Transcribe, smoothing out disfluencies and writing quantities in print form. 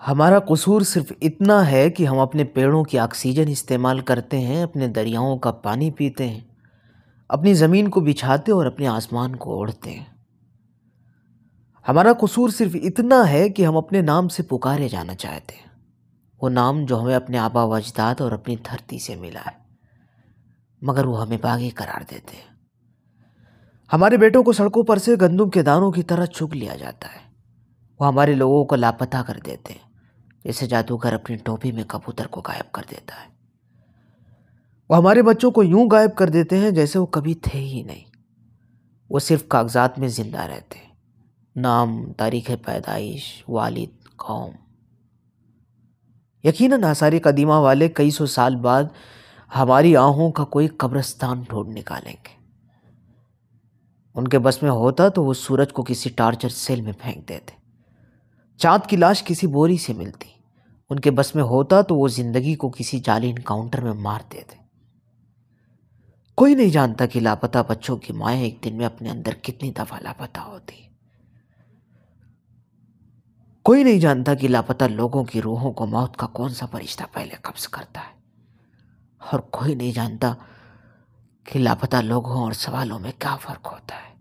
ہمارا قصور صرف اتنا ہے کہ ہم اپنے پیڑوں کی آکسیجن استعمال کرتے ہیں، اپنے دریاؤں کا پانی پیتے ہیں، اپنی زمین کو بچھاتے اور اپنے آسمان کو اوڑھتے ہیں۔ ہمارا قصور صرف اتنا ہے کہ ہم اپنے نام سے پکارے جانا چاہتے ہیں، وہ نام جو ہمیں اپنے آبا و اجداد اور اپنی دھرتی سے ملا ہے، مگر وہ ہمیں باغی قرار دیتے ہیں۔ ہمارے بیٹوں کو سڑکوں پر سے گندم کے دانوں کی طرح چگ لیا جاتا ہے، وہ ہمارے لوگوں کو لاپتہ کر دیتے ہیں، جیسے جادوگر اپنی ٹوپی میں کبوتر کو غائب کر دیتا ہے۔ وہ ہمارے بچوں کو یوں غائب کر دیتے ہیں جیسے وہ کبھی تھے ہی نہیں، وہ صرف کاغذات میں زندہ رہتے ہیں، نام، تاریخ پیدائش، والد، قوم۔ یقیناً آثار قدیمہ والے کئی سو سال بعد ہماری آہوں کا کوئی قبرستان ڈھونڈ نکالیں گے۔ ان کے بس میں ہوتا تو وہ سورج کو کسی ٹارچر سیل میں پھینک دیتے، چاند کی لاش کسی بوری سے ملتی، ان کے بس میں ہوتا تو وہ زندگی کو کسی جعلی انکاؤنٹر میں مار دیتے۔ کوئی نہیں جانتا کہ لاپتہ بچوں کی مائیں ایک دن میں اپنے اندر کتنی دفعہ لاپتہ ہوتی۔ کوئی نہیں جانتا کہ لاپتہ لوگوں کی روحوں کو موت کا کون سا فرشتہ پہلے قبض کرتا ہے، اور کوئی نہیں جانتا کہ لاپتہ لوگوں اور سوالوں میں کیا فرق ہوتا ہے۔